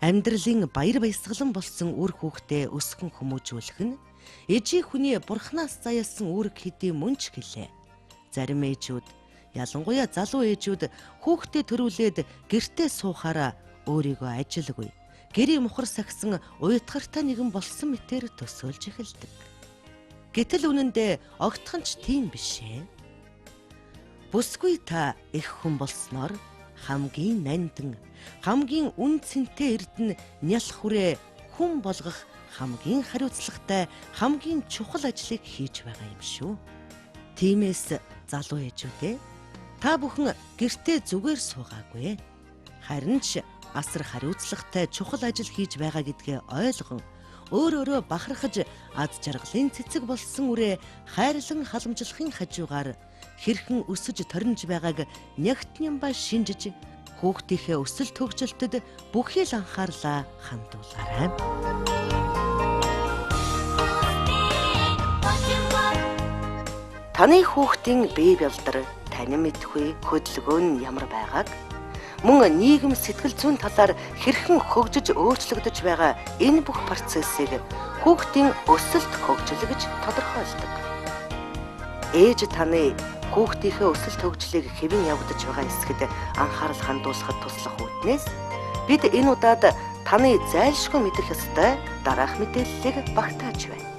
Амьдралын баяр баясгалан болсон үр хүүхдээ өсгөн хүмүүжүүлэх нь ээжийн хүний бурхнаас заяасан үүрэг хэдийн мөн ч гэлээ. Зарим ээжүүд, ялангуяа залуу ээжүүд хүүхдээ төрүүлээд гэртээ суухаараа өөрийгөө ажилгүй, гэрийн мухар сагсан уятгартай нэгэн болсон мэтээр төсөөлж эхэлдэг. Гэтэл үнэндээ огтхон ч тийм бишээ. Бүсгүй та их хүн болсноор хамгийн нандин, хамгийн үн цэнтэй эрдэнэ нялх хүрээ хүн болгох хамгийн хариуцлагатай, хамгийн чухал ажлыг хийж байгаа юм шүү. Тиймээс залуу ээжүүдээ та бүхэн гэртээ зүгээр суугаагүй. Харин ч асар хариуцлагатай чухал ажил хийж байгаа гэдгээ ойлгон өөрөөрөө бахархаж аз жаргалын цэцэг болсон үрээ хайрлан халамжлахын хажуугаар хэрхэн өсөж торинж байгааг нягтням ба шинжиж хүүхдийнхээ өсөл төгжөлтөд бүхий л анхаарлаа хандуулаарай. Таны хүүхдийн бие бэлдар танин мэдхгүй хөдөлгөөн нь ямар байгааг, мөн нийгэм сэтгэл зүйн талаар хэрхэн хөгжиж өөрчлөгдөж байгаа энэ бүх процессыг хүүхдийн өсөлт хөгжил гэж тодорхойлдог. Ээж таны хүүхдийнхээ өсөлт хөгжлийг хэвэн явагдаж байгаа эсгэд анхаарал хандуулахад туслах үүднээс бид энэ удаад таны зайлшгүй мэдэх ёстой дараах мэдээллийг багтааж байна.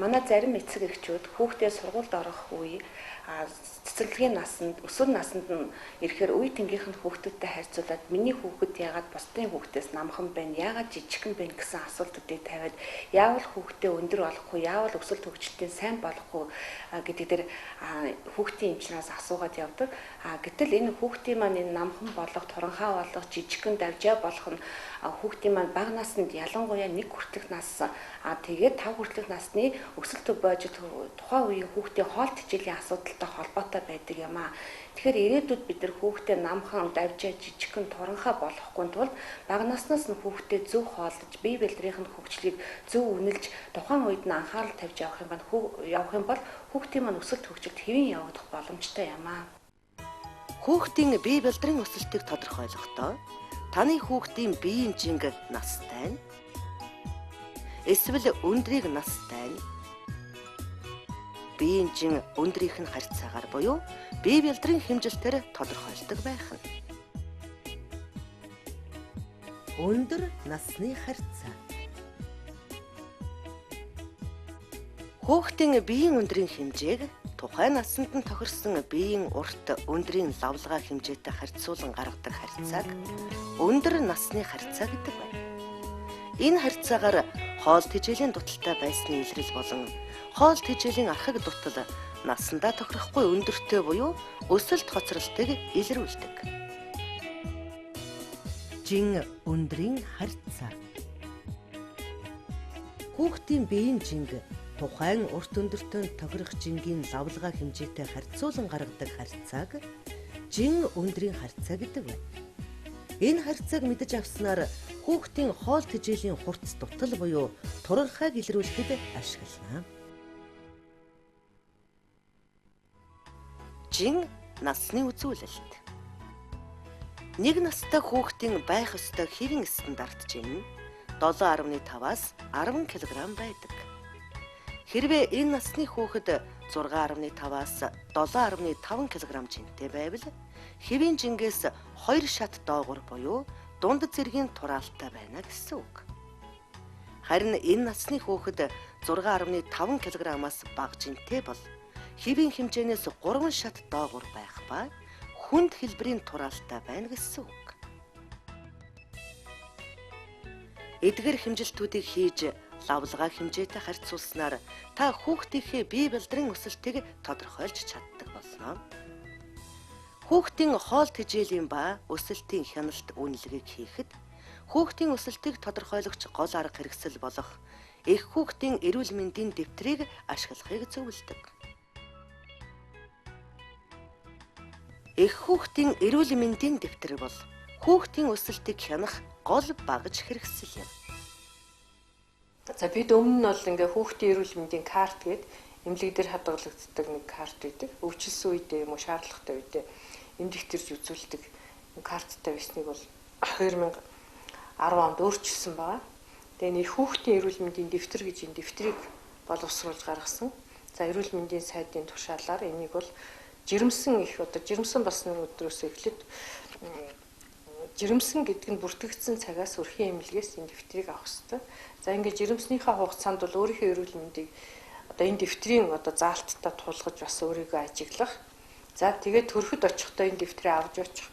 Манай зарим эцэг эхчүүд хүүхдээ сургуульд орох үе цэцэрлэгийн насанд, өсвөр насанд нь ирэхээр үе тэнгийнх нь хүүхдүүдтэй харьцуулаад миний хүүхэд яагаад бусдын хүүхдээс намхан байна, яагаад жижигхэн байна гэсэн асуултуудыг тавиад яавал хүүхдээ өндөр болохгүй, яавал өсөлт хөгжилтийн сайн болохгүй гэдэг дээр хүүхдийн эмчнээс асуугаад явдаг. Гэтэл энэ хүүхдийн маань энэ намхан болох, туранхаа болох, жижигхэн давжаа болох нь хүүхдийн маань бага наснд ялангуяа 1 хүртэлх нас тэгээд 5 хүртэлх насны өсөлт бойжид тухайн үеийн хүүхдийн хоолт хичээлийн асуудалтай холбоотой байдаг юм аа. Тэгэхээр ирээдүйд бид нар хүүхдээ намхан, давжаа, жижигхэн, туранхаа болохгүй тулд бага наснаас нь хүүхдээ зөв хооллож, бие бэлдрийн хөгжлийг зөв үнэлж, тухайн үед нь анхаарал тавьж явах юм бол хүүхдийн маань өсөлт хөгжилт хэвэн явагдах боломжтой юм аа. Хүүхдийн бие бэлдрийн өсөлтийг тодорхойлохдоо таны хүүхдийн биеийн жинг настай нь, эсвэл өндрийг настай нь, биеийн жин өндрийнх нь харьцаагаар буюу бие бэлдрийн хэмжилтээр тодорхойлдог байх нь. Өндөр насны харьцаа. Хүүхдийн биеийн өндрийн хэмжээг тухайн насанд нь тохирсон биеийн урт өндрийн лавлгаа хэмжээтэй харьцуулан гаргадаг харьцааг өндөр насны харьцаа гэдэг байна. Энэ харьцаагаар хоол тэжээлийн дуталтай байсны илрэл болон хоол тэжээлийн архаг дутал насандаа тохирохгүй өндөртэй буюу өсөлт хоцролтыг илрүүлдэг. Жин өндрийн харьцаа. Хүүхдийн биеийн жинг тухайн урт өндөртөө тохирох жингийн лавлгаа хэмжээтэй харьцуулан гаргадаг харьцааг жин өндрийн харьцаа гэдэг байна. Энэ харьцааг мэдэж авснаар хүүхдийн хоол тэжээлийн хурц дутал буюу туранхайг илрүүлэхэд ашиглана. Жин насны үзүүлэлт. Нэг настай хүүхдийн байх ёстой хэвийн стандарт жин 7.5-аас 10 кг байдаг. Хэрвээ энэ насны хүүхэд 6.5-аас 7.5 кг жинтэй байвал хэвийн жингээс 2 шат доогуур буюу дунд зэргийн тураалтай байна гэсэн үг. Харин энэ насны хүүхэд 6.5 кг-аас бага жинтэй бол хэвийн хэмжээнээс 3 шат доогуур байх ба хүнд хэлбэрийн тураалтай байна гэсэн үг. Эдгээр хэмжилтүүдийг хийж лавлгаа хэмжээтэй харьцуулснаар та хүүхдийнхээ бие бэлдрийн өсөлтийг тодорхойлж чаддаг болно. Хүүхдийн хоол тэжээлийн ба өсөлтийн хяналт үнэлгээг хийхэд хүүхдийн өсөлтийг тодорхойлогч гол арга хэрэгсэл болох эх хүүхдийн эрүүл мэндийн дэвтрийг ашиглахыг зөвлөдөг. Эх хүүхдийн эрүүл мэндийн дэвтэр бол хүүхдийн өсөлтийг хянах гол багаж хэрэгсэл юм. За бид өмнө нь бол ингээ хүүхдийн эрүүл мэндийн карт гээд эмнэлэг дээр хадгалагддаг нэг карт байдаг. Өвчлсөн үедээ юм уу шаардлагатай үедээ дэвтэрж үзүүлдэг карттай байсныг бол 2010 онд өөрчилсөн байгаа. Тэгээ нэг хүүхдийн эрүүл мэндийн дэвтэр гэж энэ дэвтрийг боловсруулж гаргасан. За эрүүл мэндийн сайдын тушаалаар энийг бол жирэмсэн болсон өдрөөс эхлээд жирэмсэн гэдэг нь бүртгэгдсэн цагаас өрхийн эмнэлгээс энэ дэвтрийг авах хэрэгтэй. За ингээд жирэмснийхээ хугацаанд бол өөрийнхөө эрүүл мэндийг энэ дэвтрийн заалттай тулгаж бас өөрийгөө ажиглах. За тэгээд төрөхөд очихдоо энэ дэвтрийг авч очих.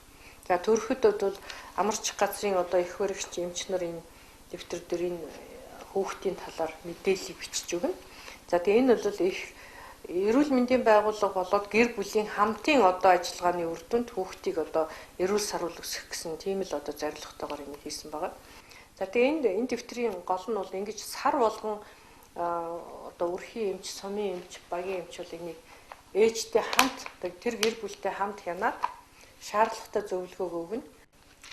За төрөхөд бол амарч газрын их баригч эмч нар энэ дэвтэр дээр энэ хүүхдийн талаар мэдээлэл бичиж өгнө. За тэгээ энэ бол их эрүүл мэндийн байгууллага болоод гэр бүлийн хамтын ажиллагааны үр дүнд хүүхдийг эрүүл сарвал өсгөх гэсэн тийм л зорилготойгоор юм хийсэн байгаа. За тэгээ энэ дэвтрийн гол нь бол ингэж сар болгон өрхийн эмч, сумын эмч, багийн эмч бол энийг ээжтэй хамт тэр гэр бүлтэй хамт хянаад шаардлагатай зөвлөгөө өгнө.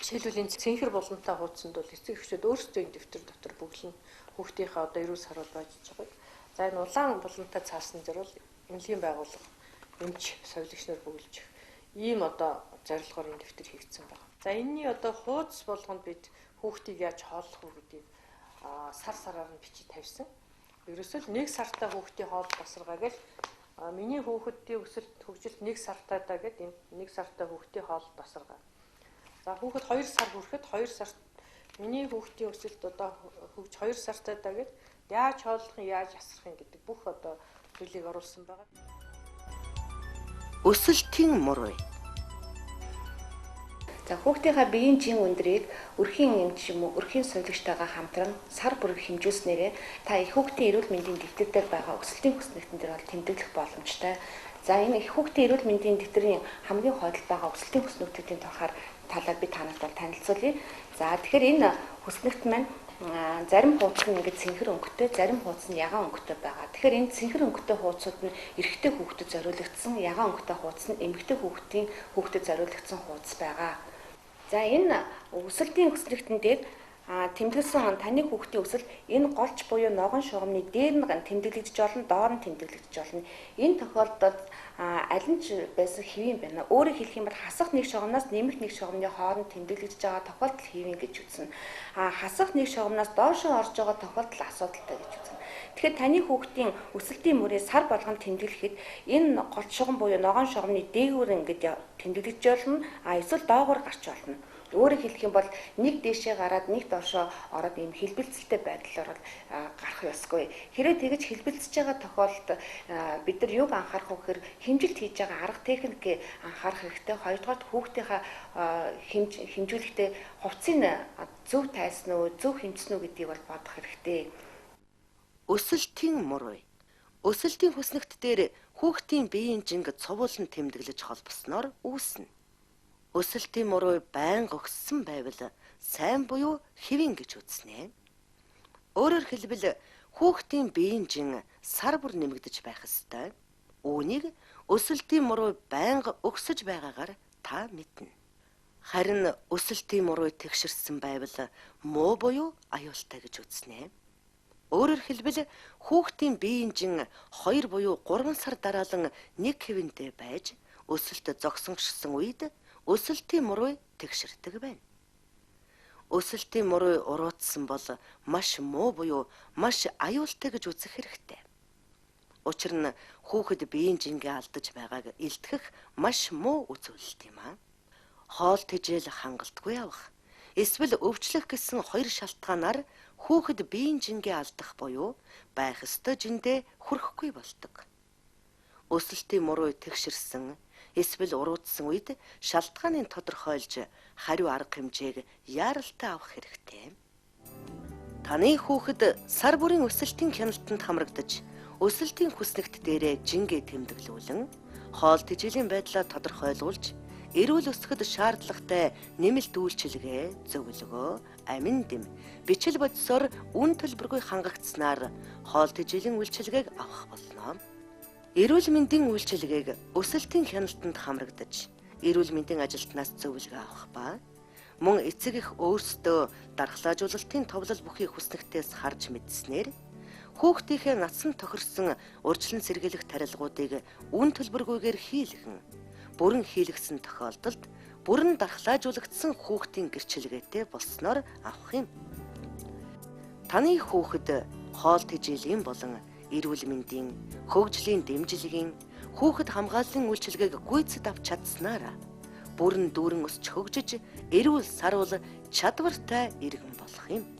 Жишээлбэл энэ цэнхэр боломжтой хуудсанд бол эцэг эхчүүд өөрсдөө энэ дэвтэр дотор бүглэн хүүхдийнхээ эрүүл сарвал байж байгаа. За энэ улаан боломжтой цаасан дээр бол эмнэлгийн байгууллага эмч, совилогч нар бүглэж ийм зорилгоор энэ дэвтэр хийгдсэн байна. За энэний хуудас болгонд бид хүүхдийг яаж хооллох вэ гэдгийг сар сараар нь бичиж тавьсан. Ерөөсөө нэг сартаа хүүхдийн хоол босргаа гэж миний хүүхдийн өсөлт хөгжилт нэг сартаа даа гэдэг нэг сартаа хүүхдийн хоол босргаа. За хүүхэд 2 сар хүрэхэд 2 сарт миний хүүхдийн өсөлт хөгж 2 сартаа даа гэд яаж хооллох нь яаж асрах гэдэг бүх зүйлийг оруулсан байгаа. Өсөлтийн муруу. За хүүхдийнхаа биеийн жин өндрийг өрхийн эмч юм уу өрхийн совилогчтойгоо хамтран сар бүр хэмжүүлснээрээ та их хүүхдийн эрүүл мэндийн дэвтэр дээр байгаа өсөлтийн хүснэгтэн дээр бол тэмдэглэх боломжтой. За энэ их хүүхдийн эрүүл мэндийн дэвтрийн хамгийн хойдолд байгаа өсөлтийн хүснэгтүүдийн талаар би танарт танилцуулъя. За тэгэхээр энэ хүснэгт маань зарим хуудас нь ингээд цэнхэр өнгөтэй, зарим хуудас нь ягаан өнгөтэй байгаа. Тэгэхээр энэ цэнхэр өнгөтэй хуудсууд нь эрэгтэй хүүхдэд зориулагдсан, ягаан өнгөтэй хуудас нь эмэгтэй хүүхдэд зориулагдсан хуудас байгаа. За энэ өсөлтийн хүснэгтэн дээр тэмдэглэсэн таны хүүхдийн өсөл энэ голч буюу ногоон шугамны дээр нь тэмдэглэгдэж болно, доор нь тэмдэглэгдэж болно. Энэ тохиолдолд аль нь ч байсан хэвийн байна. Өөрөөр хэлэх юм бол хасах нэг шугамнаас нэмэх нэг шугамны хооронд тэмдэглэгдэж байгаа тохиолдол хэвийн гэж үзнэ. Хасах нэг шугамнаас доошоо орж байгаа тохиолдол асуудалтай гэж үзнэ. Тэгэхээр таны хүүхдийн өсөлтийн мөрөө сар болгон тэмдэглэхэд энэ голч шугам буюу ногоон шугамны дээгүүр ингээд тэмдэглэж болно. Эсвэл доогуур гарч болно. Өөрөөр хэлэх юм бол нэг дээшээ гараад нэг доошоо ороод ийм хэлбэлцэлтэй байдлаар гарах ёсгүй. Хэрэг тэгэж хэлбэлцэж байгаа тохиолдолд бид нар юг анхаарах вэ гэхээр хэмжилт хийж байгаа арга техникийг анхаарах хэрэгтэй. Хоёрдугаар хүүхдийнхаа хэмжүүлэхдээ хувцсыг зөв тайсан уу, зөв хэмжсэн үү гэдгийг бол бодох хэрэгтэй. Өсөлтийн муруу. Өсөлтийн хүснэгт дээр хүүхдийн биеийн жинг цовуулан тэмдэглэж холбосноор үүснэ. Өсөлтийн муруу байнга өгсөн байвал сайн буюу хэвэн гэж үзнэ. Өөрөөр хэлбэл хүүхдийн биеийн жин сар бүр нэмэгдэж байх ёстой. Үүнийг өсөлтийн муруу байнга өгсөж байгаагаар та мэднэ. Харин өсөлтийн муруу тэгшэрсэн байвал муу буюу аюултай гэж үзнэ. Өөрөөр хэлбэл хүүхдийн биеийн жин 2 буюу 3 сар дараалан нэг хэвэндээ байж өсөлт зогсонгошсон үед өсөлтийн муруу тэгшэрдэг байна. Өсөлтийн муруу уруутсан бол маш муу буюу маш аюултай гэж үзэх хэрэгтэй. Учир нь хүүхэд биеийн жингээ алдаж байгааг илтгэх маш муу үзүүлэлт юм аа. Хоол тэжээл хангалтгүй авах, эсвэл өвчлөх гэсэн 2 шалтгаанаар хүүхэд биеийн жингээ алдах буюу байх ёстой жиндээ хүрэхгүй болдог. Өсөлтийн муруу тэгшэрсэн эсвэл уруутсан үед шалтгааныг тодорхойлж хариу арга хэмжээг яаралтай авах хэрэгтэй. Таны хүүхэд сар бүрийн өсөлтийн хяналтанд хамрагдаж, өсөлтийн хүснэгт дээрээ жингээ тэмдэглүүлэн, хоол тэжээлийн байдлаа тодорхойлуулж, эрүүл өсгөхөд шаардлагатай нэмэлт үйлчилгээ, зөвлөгөө, амин дэм, бичил бодисоор үн төлбөргүй хангагдсанаар хоол тэжээлийн үйлчилгээг авах болно. Эрүүл мэндийн үйлчилгээг өсөлтийн хяналтанд хамрагдаж, эрүүл мэндийн ажилтнаас зөвлөгөө авах ба мөн эцэг эх өөрсдөө дархлаажуулалтын товлол бүхий хүснэгтээс харж мэдснээр хүүхдийнхээ насан тохирсон урьдчилан сэргийлэх тарилгуудыг үн төлбөргүйгээр хийлгэн, бүрэн хийлгсэн тохиолдолд бүрэн дархлаажуулагдсан хүүхдийн гэрчилгээтэй болсноор авах юм. Таны хүүхэд хоол тэжээлийн болон эрүүл мэндийн, хөгжлийн дэмжлэгийн, хүүхэд хамгааллын үйлчилгээг гүйцэд авч чадсанаар бүрэн дүүрэн өсч хөгжиж эрүүл саруул чадвартай иргэн болох юм.